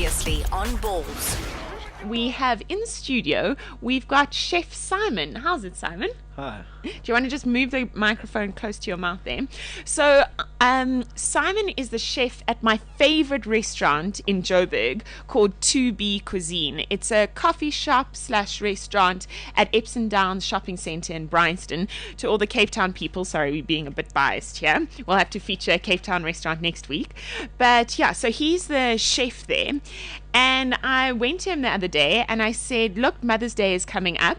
Previously on Balls. We have in studio, we've got Chef Simon. How's it, Simon? Hi. Do you want to just move the microphone close to your mouth there? So, Simon is the chef at my favorite restaurant in Joburg called 2B Cuisine. It's a coffee shop / restaurant at Epsom Downs Shopping Centre in Bryanston. To all the Cape Town people, sorry, we're being a bit biased here. We'll have to feature a Cape Town restaurant next week. But yeah, so he's the chef there. And I went to him the other day and I said, look, Mother's Day is coming up.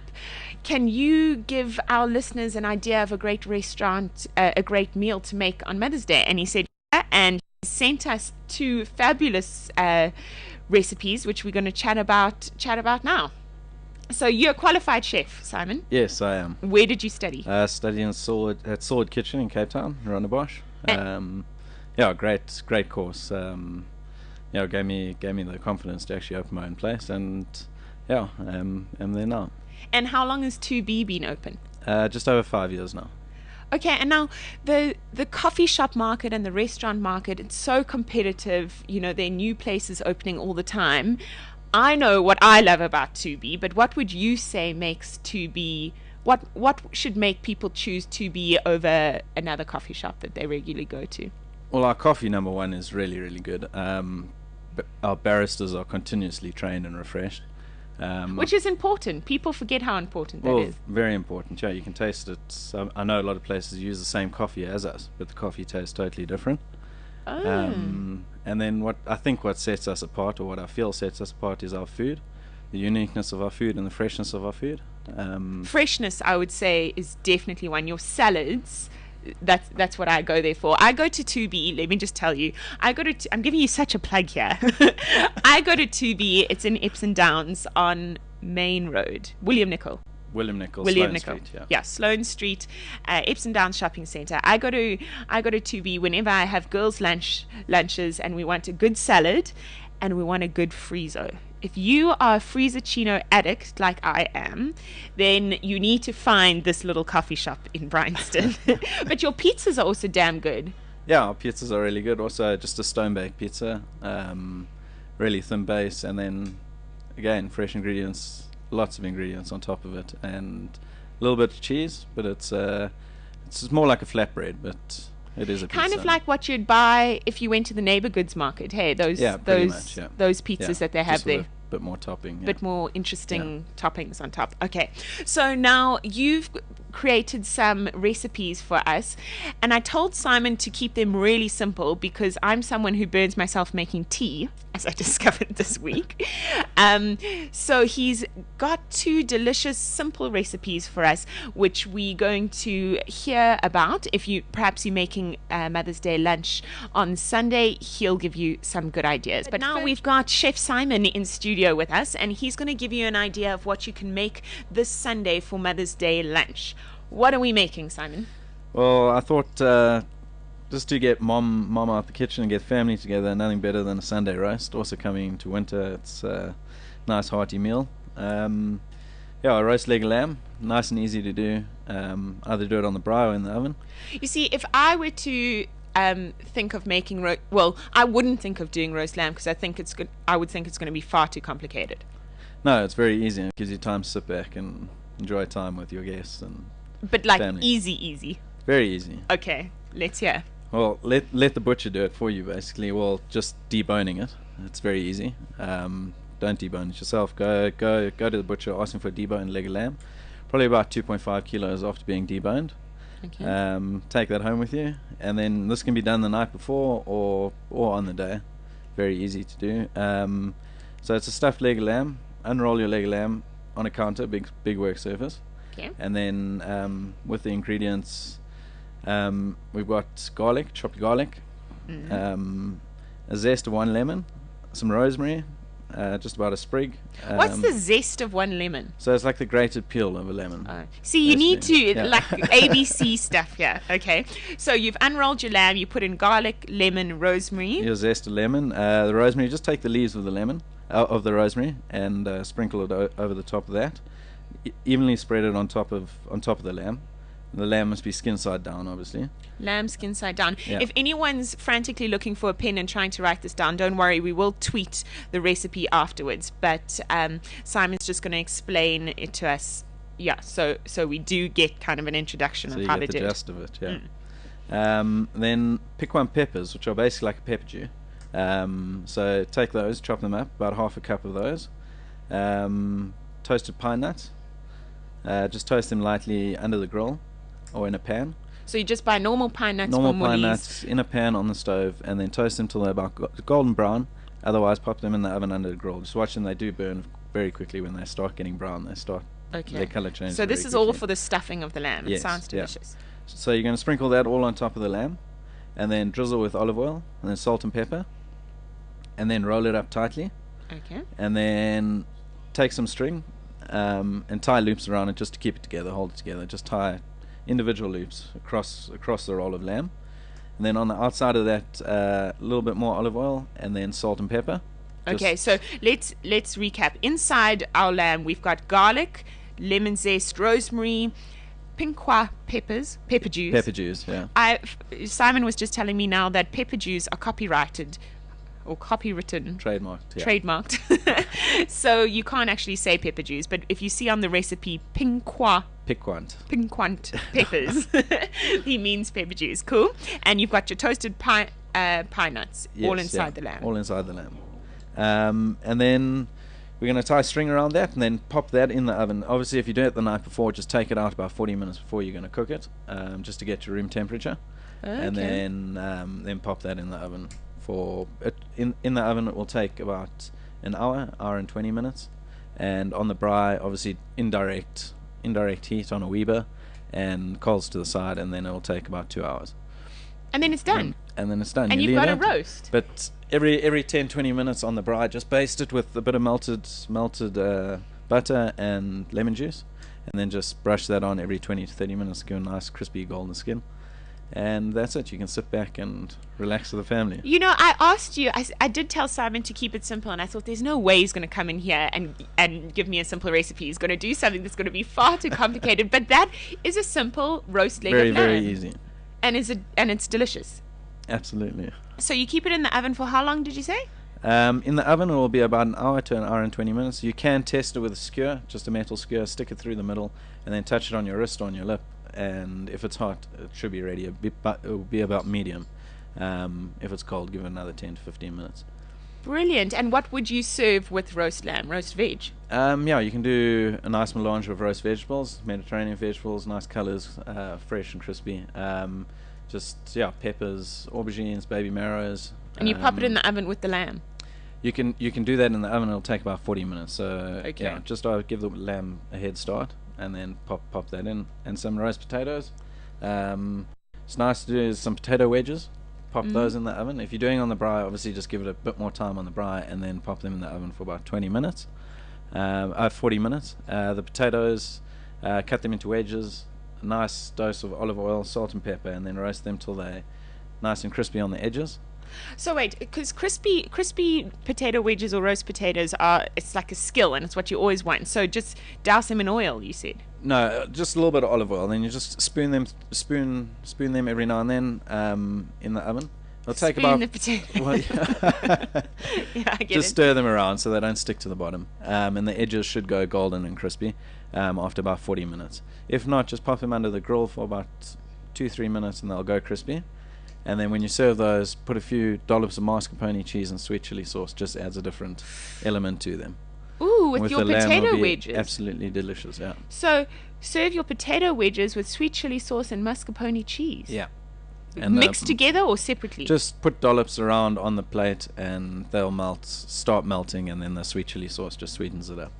Can you give our listeners an idea of a great restaurant, a great meal to make on Mother's Day? And he said, yeah, and he sent us two fabulous recipes, which we're going to chat about now. So you're a qualified chef, Simon? Yes, I am. Where did you study? Studying at Sword Kitchen in Cape Town, Rondebosch. Yeah, great course. Gave me the confidence to actually open my own place, and yeah, I'm there now. And how long has 2B been open? Just over 5 years now. Okay, and now the coffee shop market and the restaurant market, it's so competitive. You know, there are new places opening all the time. I know what I love about 2B, but what would you say makes 2B, what should make people choose 2B over another coffee shop that they regularly go to? Well, our coffee, number one, is really, really good. Our baristas are continuously trained and refreshed. Which is important. People forget how important that is. Very important. Yeah, you can taste it. I know a lot of places use the same coffee as us, but the coffee tastes totally different. Oh. And then what sets us apart, or what I feel sets us apart, is our food, the uniqueness of our food and the freshness of our food. Freshness, I would say, is definitely one. Your salads, that's what I go there for. I go to 2B, let me just tell you. I'm giving you such a plug here. I go to 2B, it's in Epsom Downs on Main Road, William Nicol, Sloane Street, yeah, Sloane Street, Epsom Downs Shopping Centre. I go to 2B whenever I have girls' lunches and we want a good salad and we want a good friezo. If you are a Friezacino addict like I am, then you need to find this little coffee shop in Bryanston. But your pizzas are also damn good. Yeah, our pizzas are really good. Also, just a stone-baked pizza, really thin base, and then, again, fresh ingredients, lots of ingredients on top of it, and a little bit of cheese, but it's more like a flatbread, but it is a pizza. Kind of like what you'd buy if you went to the neighbour goods market. Hey, those pizzas that they have there. A bit more topping. Bit more interesting toppings on top. Okay, so now you've created some recipes for us, and I told Simon to keep them really simple because I'm someone who burns myself making tea, as I discovered this week. So he's got two delicious simple recipes for us, which we're going to hear about. If you're making Mother's Day lunch on Sunday, he'll give you some good ideas. But now we've got Chef Simon in studio with us, and he's going to give you an idea of what you can make this Sunday for Mother's Day lunch. What are we making, Simon? Well, I thought just to get mom out the kitchen and get family together, nothing better than a Sunday roast. Also coming into winter, it's a nice hearty meal. A roast leg of lamb, nice and easy to do. Either do it on the braai or in the oven. You see, if I were to think of making I wouldn't think of doing roast lamb because I would think it's going to be far too complicated. No, it's very easy. It gives you time to sit back and enjoy time with your guests and but like family. Easy. Very easy. Okay, let's hear. Well, let the butcher do it for you, basically. Well, just deboning it. It's very easy. Don't debone it yourself. Go to the butcher, ask him for a deboned leg of lamb. Probably about 2.5 kilos after being deboned. Okay. Take that home with you, and then this can be done the night before or on the day. Very easy to do. So it's a stuffed leg of lamb. Unroll your leg of lamb on a counter, big work surface. Okay. And then with the ingredients, we've got garlic, chopped garlic, a zest of 1 lemon, some rosemary, just about a sprig. What's the zest of 1 lemon? So it's like the grated peel of a lemon. See, you need to, like ABC stuff here. Okay. So you've unrolled your lamb, you put in garlic, lemon, rosemary. Your zest of lemon. The rosemary, just take the leaves of the lemon, of the rosemary, and sprinkle it over the top of that. Evenly spread it on top of the lamb. The lamb must be skin side down, obviously. Lamb skin side down. Yeah. If anyone's frantically looking for a pen and trying to write this down, don't worry, we will tweet the recipe afterwards. But Simon's just going to explain it to us. Yeah, so we do get kind of an introduction So of you how get to the do it. gist of it, yeah. Then pick one peppers, which are basically like a pepper stew. So take those, chop them up, about half a cup of those. Toasted pine nuts. Just toast them lightly under the grill or in a pan. So you just buy normal pine nuts Normal from pine Woolies. nuts in a pan on the stove, and then toast them till they're about golden brown. Otherwise, pop them in the oven under the grill. Just watch them; they do burn very quickly when they start getting brown. Their color changes. So this very is all quickly. for the stuffing of the lamb. It Yes, sounds yeah. delicious. So you're going to sprinkle that all on top of the lamb, and then drizzle with olive oil, and then salt and pepper, and then roll it up tightly, Okay. and then take some string and tie loops around it just to keep it together, hold it together. Just tie individual loops across the roll of lamb, and then on the outside of that, a little bit more olive oil, and then salt and pepper. Okay, so let's recap. Inside our lamb, we've got garlic, lemon zest, rosemary, pink pepper juice. Pepper juice, yeah. Simon was just telling me now that pepper juice are copyrighted or copywritten. Trademarked, yeah. Trademarked. So you can't actually say pepper juice, but if you see on the recipe piquant peppers, he means pepper juice. Cool. And you've got your toasted pine nuts all Yes, inside yeah, the lamb. all inside the lamb. And then we're going to tie string around that and then pop that in the oven. Obviously, if you do it the night before, just take it out about 40 minutes before you're going to cook it, just to get to room temperature. And then pop that in the oven. In the oven, it will take about an hour and 20 minutes. And on the braai, obviously indirect heat on a Weber and coals to the side, and then it will take about 2 hours. And then it's done. And then it's done. And You you've got a leave it. roast. But every 10-20 minutes on the braai, just baste it with a bit of melted butter and lemon juice, and then just brush that on every 20 to 30 minutes to give a nice crispy golden skin. And that's it. You can sit back and relax with the family. You know, I asked you, I did tell Simon to keep it simple, and I thought there's no way he's going to come in here and give me a simple recipe. He's going to do something that's going to be far too complicated. But that is a simple roast leg Very, of lamb. very easy. And it's delicious. Absolutely. So you keep it in the oven for how long, did you say? In the oven, it will be about an hour to an hour and 20 minutes. You can test it with a skewer, just a metal skewer, stick it through the middle, and then touch it on your wrist or on your lip. And if it's hot, it should be ready. It will be about medium. If it's cold, give it another 10 to 15 minutes. Brilliant. And what would you serve with roast lamb, roast veg? Yeah, you can do a nice melange of roast vegetables, Mediterranean vegetables, nice colors, fresh and crispy. Peppers, aubergines, baby marrows. And you pop it in the oven with the lamb. You can do that in the oven. It'll take about 40 minutes. So Okay. yeah, just give the lamb a head start, and then pop that in, and some roast potatoes. It's nice to do some potato wedges. Pop those in the oven. If you're doing on the braai, obviously just give it a bit more time on the braai, and then pop them in the oven for about 40 minutes. The potatoes, cut them into wedges. A nice dose of olive oil, salt and pepper, and then roast them till they're nice and crispy on the edges. So wait, because crispy potato wedges or roast potatoes it's like a skill, and it's what you always want. So just douse them in oil, you said. No, just a little bit of olive oil. Then you just spoon them every now and then in the oven. It'll take Spoon about the potato. well, Yeah, I get just it. stir them around so they don't stick to the bottom, and the edges should go golden and crispy after about 40 minutes. If not, just pop them under the grill for about 2-3 minutes, and they'll go crispy. And then when you serve those, put a few dollops of mascarpone cheese and sweet chili sauce. Just adds a different element to them. Ooh, with your the lamb potato will be wedges. absolutely delicious. Yeah. So serve your potato wedges with sweet chili sauce and mascarpone cheese. Yeah. Mixed together or separately? Just put dollops around on the plate, and they'll start melting, and then the sweet chili sauce just sweetens it up.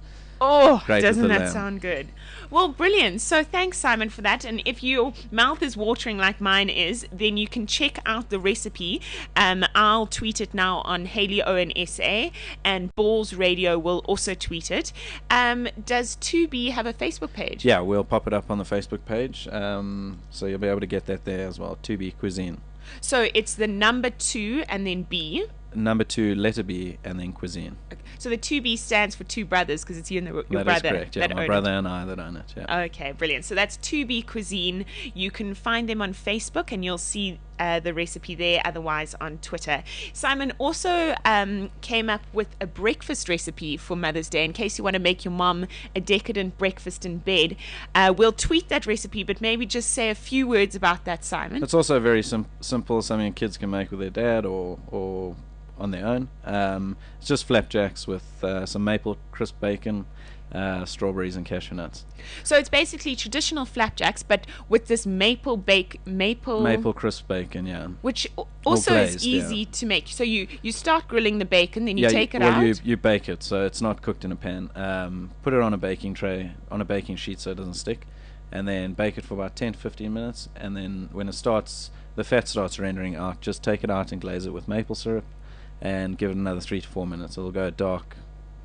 Oh, Great with doesn't the that lamb. sound good? Well, brilliant. So thanks, Simon, for that. And if your mouth is watering like mine is, then you can check out the recipe. I'll tweet it now on Haley Owen SA, and Balls Radio will also tweet it. Does 2B have a Facebook page? Yeah, we'll pop it up on the Facebook page, so you'll be able to get that there as well. 2B Cuisine. So it's the number 2 and then B. number 2, letter B, and then Cuisine. Okay. So the 2B stands for two brothers because it's you and your That brother. is correct. Yeah, that my own brother it. and I that own it. Yeah. Okay, brilliant. So that's 2B Cuisine. You can find them on Facebook and you'll see the recipe there, otherwise on Twitter. Simon also came up with a breakfast recipe for Mother's Day in case you want to make your mom a decadent breakfast in bed. We'll tweet that recipe, but maybe just say a few words about that, Simon. It's also very simple, something kids can make with their dad or on their own. It's just flapjacks with some maple crisp bacon, strawberries and cashew nuts. So it's basically traditional flapjacks, but with this maple Crisp bacon, yeah. which also glazed, is easy to make. So you start grilling the bacon, then you Yeah, take it well, out. you bake it, so it's not cooked in a pan. Put it on a baking tray, on a baking sheet so it doesn't stick, and then bake it for about 10 to 15 minutes, and then when the fat starts rendering out, just take it out and glaze it with maple syrup, and give it another 3 to 4 minutes. It'll go dark,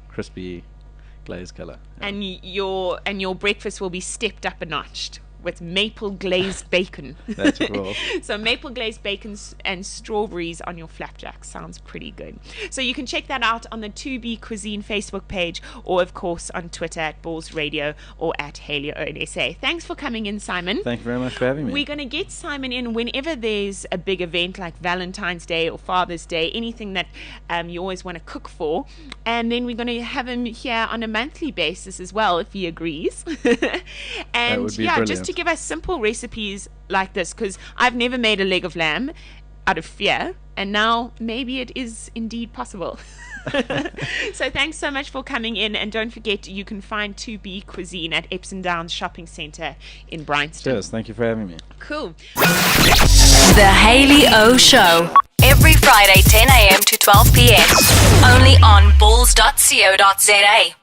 crispy, glazed color. Yeah. And your breakfast will be stepped up a notch with maple glazed bacon. That's cool. So maple glazed bacon and strawberries on your flapjack sounds pretty good. So you can check that out on the 2B Cuisine Facebook page, or of course on Twitter at Balls Radio or at HalioNSA. Thanks for coming in, Simon. Thank you very much for having me. We're going to get Simon in whenever there's a big event like Valentine's Day or Father's Day, anything that you always want to cook for. And then we're going to have him here on a monthly basis as well, if he agrees. And That would be yeah, brilliant. just to give us simple recipes like this, because I've never made a leg of lamb out of fear, and now maybe it is indeed possible. So thanks so much for coming in, and don't forget you can find 2B Cuisine at Epsom Downs Shopping Centre in Bryanston. Cheers, thank you for having me. Cool. The Haley O Show. Every Friday, 10 a.m. to 12 p.m. Only on balls.co.za.